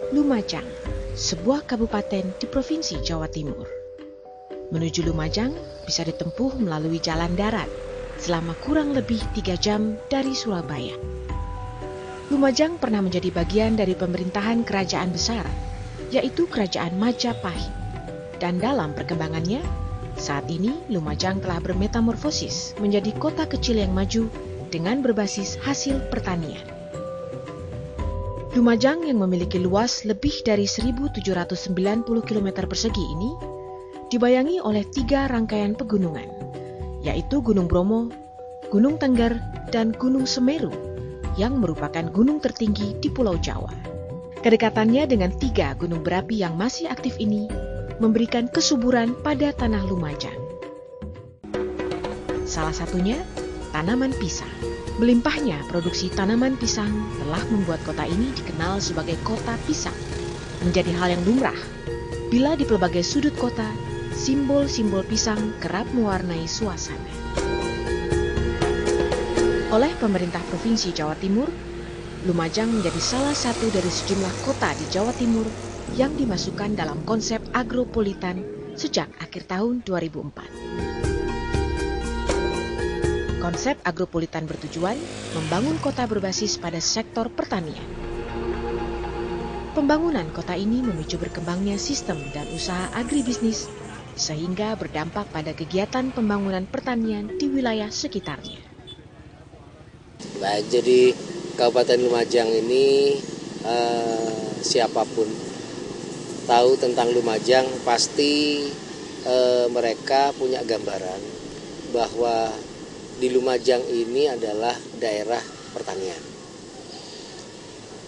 Lumajang, sebuah kabupaten di Provinsi Jawa Timur. Menuju Lumajang bisa ditempuh melalui jalan darat selama kurang lebih 3 jam dari Surabaya. Lumajang pernah menjadi bagian dari pemerintahan kerajaan besar, yaitu Kerajaan Majapahit. Dan dalam perkembangannya, saat ini Lumajang telah bermetamorfosis menjadi kota kecil yang maju dengan berbasis hasil pertanian. Lumajang yang memiliki luas lebih dari 1.790 km persegi ini dibayangi oleh 3 rangkaian pegunungan, yaitu Gunung Bromo, Gunung Tengger, dan Gunung Semeru, yang merupakan gunung tertinggi di Pulau Jawa. Kedekatannya dengan 3 gunung berapi yang masih aktif ini memberikan kesuburan pada tanah Lumajang. Salah satunya, tanaman pisang. Melimpahnya produksi tanaman pisang telah membuat kota ini dikenal sebagai kota pisang. Menjadi hal yang lumrah, bila di pelbagai sudut kota, simbol-simbol pisang kerap mewarnai suasana. Oleh pemerintah Provinsi Jawa Timur, Lumajang menjadi salah satu dari sejumlah kota di Jawa Timur yang dimasukkan dalam konsep agropolitan sejak akhir tahun 2004. Konsep agropolitan bertujuan membangun kota berbasis pada sektor pertanian. Pembangunan kota ini memicu berkembangnya sistem dan usaha agribisnis, sehingga berdampak pada kegiatan pembangunan pertanian di wilayah sekitarnya. Baik, jadi Kabupaten Lumajang ini siapapun tahu tentang Lumajang pasti mereka punya gambaran bahwa di Lumajang ini adalah daerah pertanian.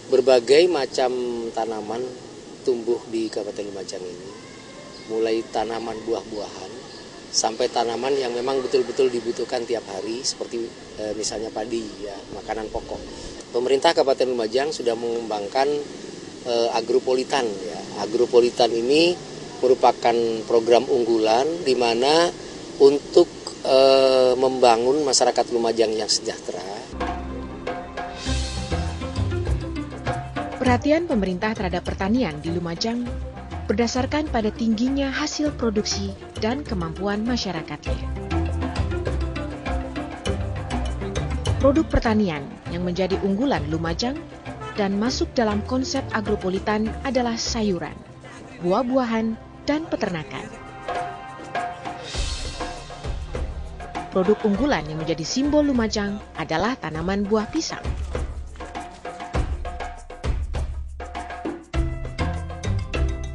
Berbagai macam tanaman tumbuh di Kabupaten Lumajang ini, mulai tanaman buah-buahan sampai tanaman yang memang betul-betul dibutuhkan tiap hari, seperti misalnya padi, ya, makanan pokok. Pemerintah Kabupaten Lumajang sudah mengembangkan agropolitan. Ya. Agropolitan ini merupakan program unggulan di mana untuk membangun masyarakat Lumajang yang sejahtera. Perhatian pemerintah terhadap pertanian di Lumajang berdasarkan pada tingginya hasil produksi dan kemampuan masyarakatnya. Produk pertanian yang menjadi unggulan Lumajang dan masuk dalam konsep agropolitan adalah sayuran, buah-buahan, dan peternakan. Produk unggulan yang menjadi simbol Lumajang adalah tanaman buah pisang.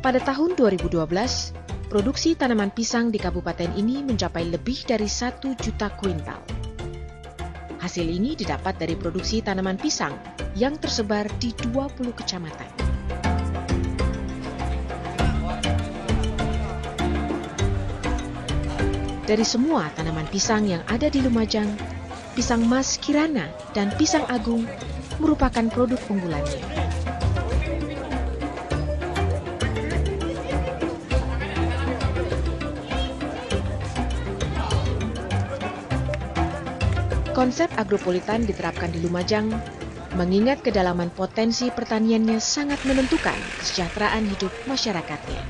Pada tahun 2012, produksi tanaman pisang di kabupaten ini mencapai lebih dari 1 juta kuintal. Hasil ini didapat dari produksi tanaman pisang yang tersebar di 20 kecamatan. Dari semua tanaman pisang yang ada di Lumajang, pisang Mas Kirana dan pisang Agung merupakan produk unggulannya. Konsep agropolitan diterapkan di Lumajang mengingat kedalaman potensi pertaniannya sangat menentukan kesejahteraan hidup masyarakatnya.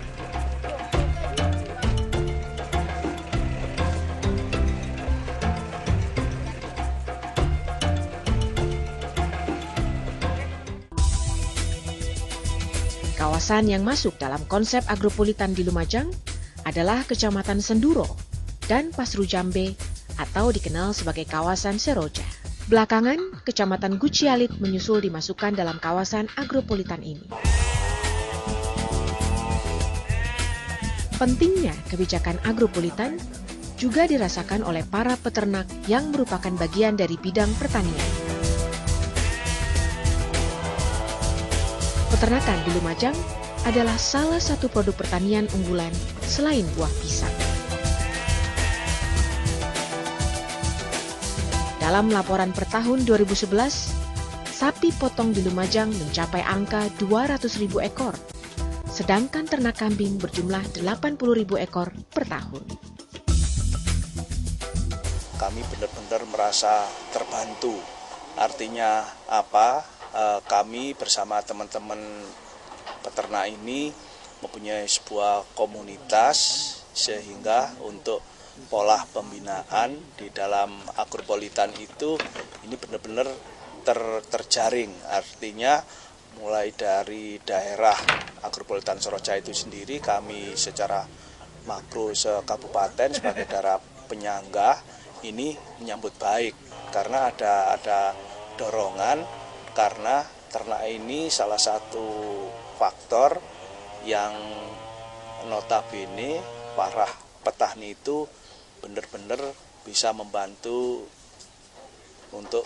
Kawasan yang masuk dalam konsep agropolitan di Lumajang adalah Kecamatan Senduro dan Pasru Jambe atau dikenal sebagai kawasan Seroja. Belakangan, Kecamatan Gucialit menyusul dimasukkan dalam kawasan agropolitan ini. Pentingnya kebijakan agropolitan juga dirasakan oleh para peternak yang merupakan bagian dari bidang pertanian. Peternakan di Lumajang adalah salah satu produk pertanian unggulan selain buah pisang. Dalam laporan per tahun 2011, sapi potong di Lumajang mencapai angka 200.000 ekor, sedangkan ternak kambing berjumlah 80.000 ekor per tahun. Kami benar-benar merasa terbantu. Artinya apa? Kami bersama teman-teman peternak ini mempunyai sebuah komunitas, sehingga untuk pola pembinaan di dalam agropolitan itu ini benar-benar terjaring. Artinya mulai dari daerah agropolitan Soroja itu sendiri, kami secara makro se-kabupaten sebagai daerah penyangga ini menyambut baik, karena ada dorongan, karena ternak ini salah satu faktor yang notabene para petani itu benar-benar bisa membantu untuk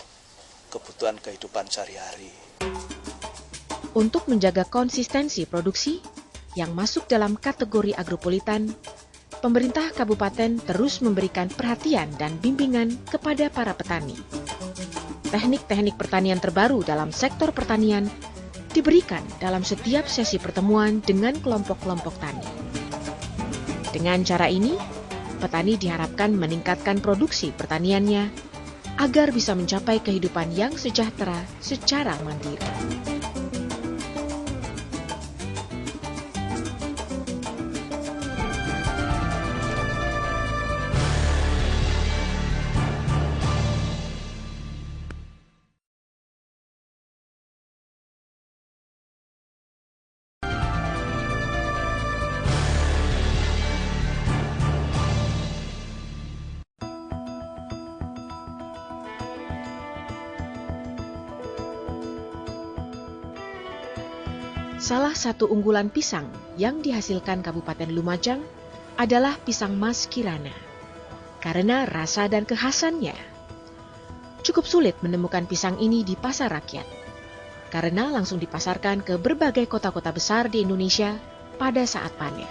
kebutuhan kehidupan sehari-hari. Untuk menjaga konsistensi produksi yang masuk dalam kategori agropolitan, pemerintah kabupaten terus memberikan perhatian dan bimbingan kepada para petani. Teknik-teknik pertanian terbaru dalam sektor pertanian diberikan dalam setiap sesi pertemuan dengan kelompok-kelompok tani. Dengan cara ini, petani diharapkan meningkatkan produksi pertaniannya agar bisa mencapai kehidupan yang sejahtera secara mandiri. Salah satu unggulan pisang yang dihasilkan Kabupaten Lumajang adalah pisang Mas Kirana. Karena rasa dan kekhasannya, cukup sulit menemukan pisang ini di pasar rakyat, karena langsung dipasarkan ke berbagai kota-kota besar di Indonesia pada saat panen.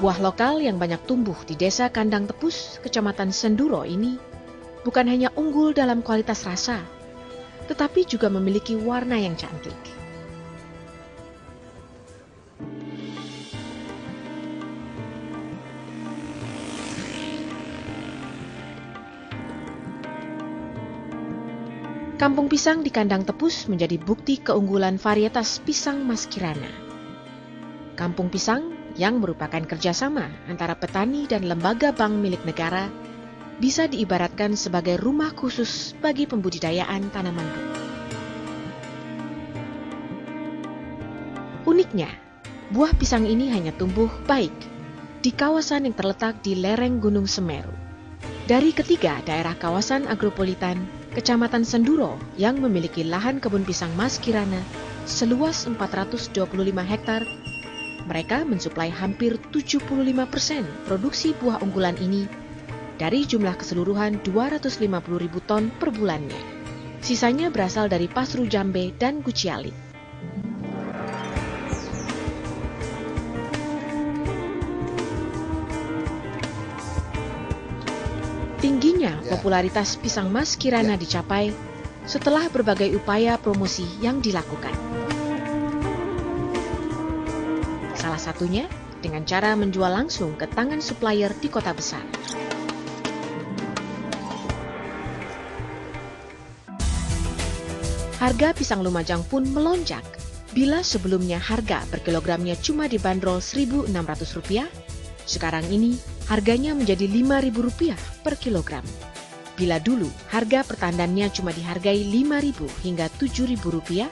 Buah lokal yang banyak tumbuh di Desa Kandang Tepus, Kecamatan Senduro ini bukan hanya unggul dalam kualitas rasa, tetapi juga memiliki warna yang cantik. Kampung Pisang di Kandang Tepus menjadi bukti keunggulan varietas pisang Mas Kirana. Kampung Pisang yang merupakan kerjasama antara petani dan lembaga bank milik negara bisa diibaratkan sebagai rumah khusus bagi pembudidayaan tanaman buah. Uniknya, buah pisang ini hanya tumbuh baik di kawasan yang terletak di lereng Gunung Semeru. Dari ketiga daerah kawasan agropolitan, Kecamatan Senduro yang memiliki lahan kebun pisang Mas Kirana seluas 425 hektar, mereka mensuplai hampir 75% produksi buah unggulan ini dari jumlah keseluruhan 250.000 ton per bulannya. Sisanya berasal dari Pasru Jambe dan Guciali. Tingginya popularitas pisang Mas Kirana dicapai setelah berbagai upaya promosi yang dilakukan. Salah satunya dengan cara menjual langsung ke tangan supplier di kota besar. Harga pisang Lumajang pun melonjak. Bila sebelumnya harga per kilogramnya cuma dibanderol Rp1.600, sekarang ini harganya menjadi Rp5.000 per kilogram. Bila dulu harga pertandannya cuma dihargai Rp5.000 hingga Rp7.000,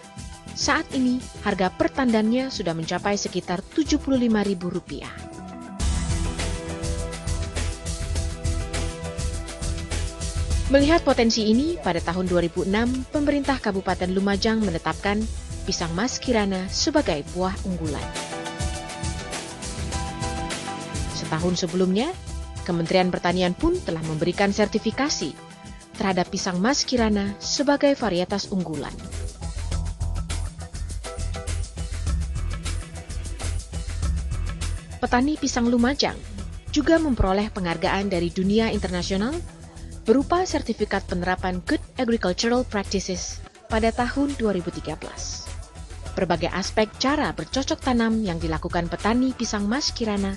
saat ini harga pertandannya sudah mencapai sekitar Rp75.000. Melihat potensi ini, pada tahun 2006, pemerintah Kabupaten Lumajang menetapkan pisang Mas Kirana sebagai buah unggulan. Setahun sebelumnya, Kementerian Pertanian pun telah memberikan sertifikasi terhadap pisang Mas Kirana sebagai varietas unggulan. Petani pisang Lumajang juga memperoleh penghargaan dari dunia internasional berupa sertifikat penerapan Good Agricultural Practices pada tahun 2013. Berbagai aspek cara bercocok tanam yang dilakukan petani pisang Mas Kirana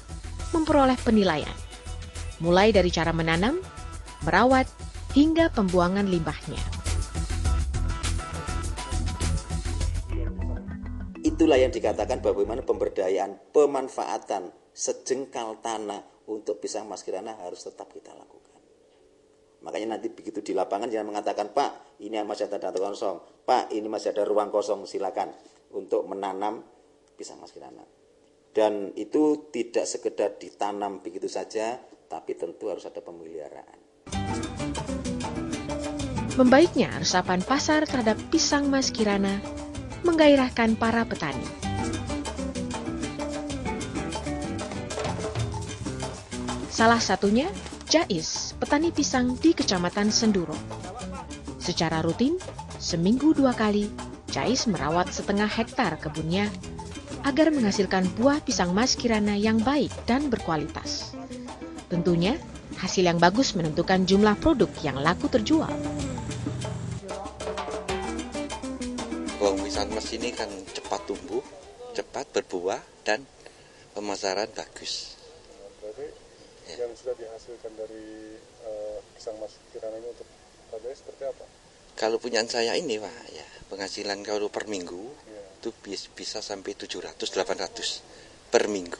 memperoleh penilaian, mulai dari cara menanam, merawat, hingga pembuangan limbahnya. itulah yang dikatakan bagaimana pemberdayaan, pemanfaatan sejengkal tanah untuk pisang Mas Kirana harus tetap kita lakukan. Makanya nanti begitu di lapangan jangan mengatakan, Pak, ini masih ada tanah kosong, Pak, ini masih ada ruang kosong, silakan untuk menanam pisang Mas Kirana. Dan itu tidak sekedar ditanam begitu saja, tapi tentu harus ada pemeliharaan. Membaiknya resapan pasar terhadap pisang Mas Kirana menggairahkan para petani. Salah satunya Jais, petani pisang di Kecamatan Senduro. Secara rutin, seminggu 2 kali, Jais merawat setengah hektar kebunnya agar menghasilkan buah pisang Mas Kirana yang baik dan berkualitas. Tentunya, hasil yang bagus menentukan jumlah produk yang laku terjual. Buah pisang Mas ini kan cepat tumbuh, cepat berbuah, dan pemasaran bagus. Berarti yang sudah dihasilkan dari pisang Mas Kirana ini untuk harganya seperti apa? Kalau punyaan saya ini, Pak, ya penghasilan kalau per minggu itu bisa sampai 700-800 per minggu.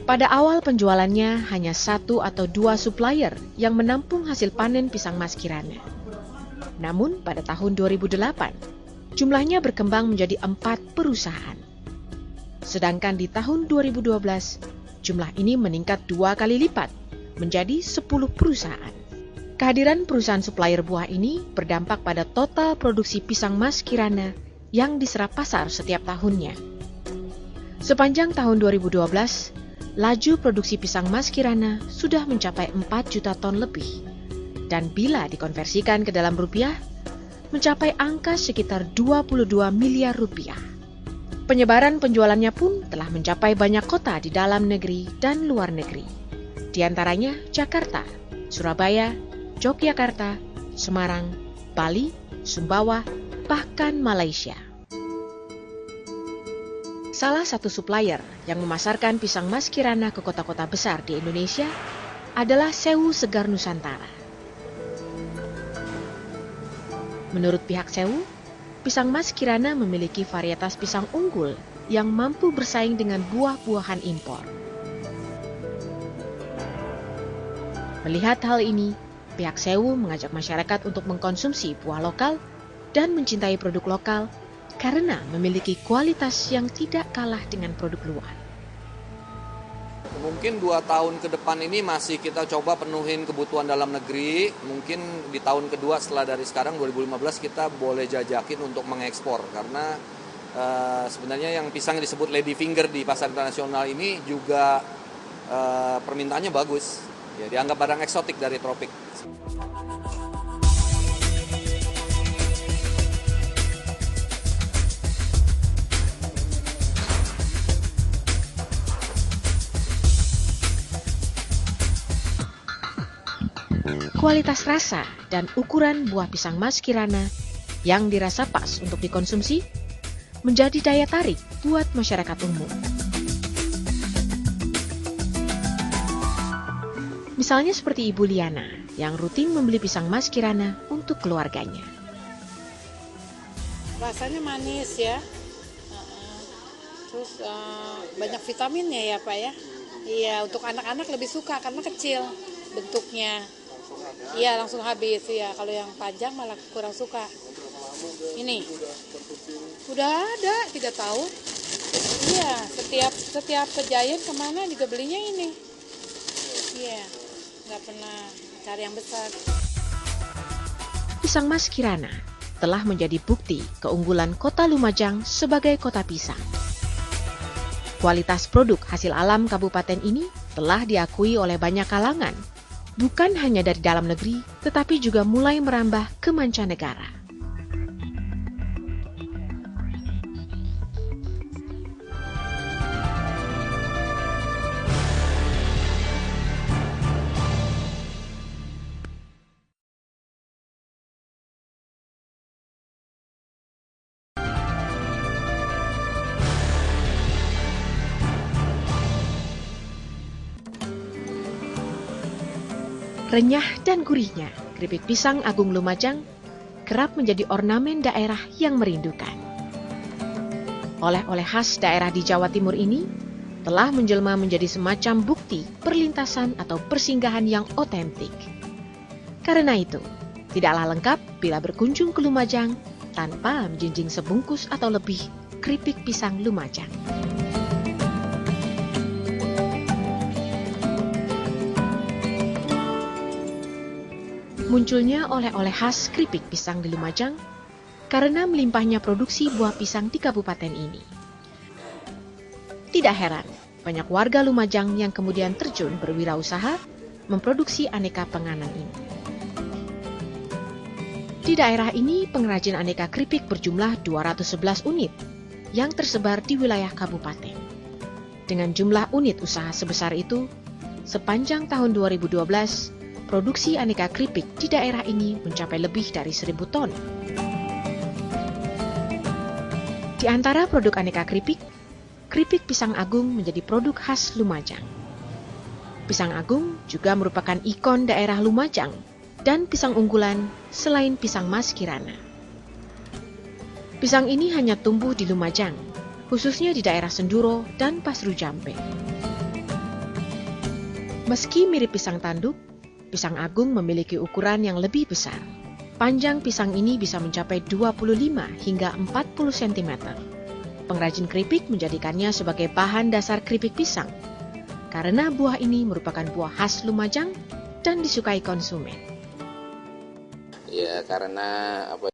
Pada awal penjualannya hanya 1 atau 2 supplier yang menampung hasil panen pisang Mas Kirana. Namun pada tahun 2008, jumlahnya berkembang menjadi 4 perusahaan. Sedangkan di tahun 2012, jumlah ini meningkat 2 kali lipat menjadi 10 perusahaan. Kehadiran perusahaan supplier buah ini berdampak pada total produksi pisang Mas Kirana yang diserap pasar setiap tahunnya. Sepanjang tahun 2012, laju produksi pisang Mas Kirana sudah mencapai 4 juta ton lebih. Dan bila dikonversikan ke dalam rupiah, mencapai angka sekitar 22 miliar rupiah. Penyebaran penjualannya pun telah mencapai banyak kota di dalam negeri dan luar negeri. Di antaranya Jakarta, Surabaya, Yogyakarta, Semarang, Bali, Sumbawa, bahkan Malaysia. Salah satu supplier yang memasarkan pisang Mas Kirana ke kota-kota besar di Indonesia adalah Sewu Segar Nusantara. Menurut pihak Sewu, pisang Mas Kirana memiliki varietas pisang unggul yang mampu bersaing dengan buah-buahan impor. Melihat hal ini, pihak Sewu mengajak masyarakat untuk mengkonsumsi buah lokal dan mencintai produk lokal karena memiliki kualitas yang tidak kalah dengan produk luar. Mungkin 2 tahun ke depan ini masih kita coba penuhin kebutuhan dalam negeri. Mungkin di tahun kedua setelah dari sekarang 2015 kita boleh jajakin untuk mengekspor. Karena sebenarnya yang pisang yang disebut lady finger di pasar internasional ini juga permintaannya bagus. Ya, dianggap barang eksotik dari tropik. Kualitas rasa dan ukuran buah pisang Mas Kirana yang dirasa pas untuk dikonsumsi menjadi daya tarik buat masyarakat umum. Misalnya seperti Ibu Liana yang rutin membeli pisang Mas Kirana untuk keluarganya. Rasanya manis ya. Terus banyak vitaminnya ya Pak ya. Iya, untuk anak-anak lebih suka karena kecil bentuknya. Iya, langsung habis ya. Kalau yang panjang malah kurang suka. Ini udah ada 3 tahun. Iya, setiap ke Giant kemana juga belinya ini. Iya, nggak pernah cari yang besar. Pisang Mas Kirana telah menjadi bukti keunggulan Kota Lumajang sebagai kota pisang. Kualitas produk hasil alam kabupaten ini telah diakui oleh banyak kalangan, bukan hanya dari dalam negeri, tetapi juga mulai merambah ke mancanegara. Renyah dan gurihnya, keripik pisang Agung Lumajang kerap menjadi ornamen daerah yang merindukan. Oleh-oleh khas daerah di Jawa Timur ini telah menjelma menjadi semacam bukti perlintasan atau persinggahan yang otentik. Karena itu, tidaklah lengkap bila berkunjung ke Lumajang tanpa menjinjing sebungkus atau lebih keripik pisang Lumajang. Munculnya oleh-oleh khas keripik pisang di Lumajang karena melimpahnya produksi buah pisang di kabupaten ini. Tidak heran, banyak warga Lumajang yang kemudian terjun berwirausaha memproduksi aneka penganan ini. Di daerah ini, pengrajin aneka keripik berjumlah 211 unit yang tersebar di wilayah kabupaten. Dengan jumlah unit usaha sebesar itu, sepanjang tahun 2012, produksi aneka keripik di daerah ini mencapai lebih dari 1.000 ton. Di antara produk aneka keripik, keripik pisang Agung menjadi produk khas Lumajang. Pisang Agung juga merupakan ikon daerah Lumajang dan pisang unggulan selain pisang Mas Kirana. Pisang ini hanya tumbuh di Lumajang, khususnya di daerah Senduro dan Pasru Jambe. Meski mirip pisang tanduk, pisang Agung memiliki ukuran yang lebih besar. Panjang pisang ini bisa mencapai 25 hingga 40 cm. Pengrajin keripik menjadikannya sebagai bahan dasar keripik pisang, karena buah ini merupakan buah khas Lumajang dan disukai konsumen. Ya, karena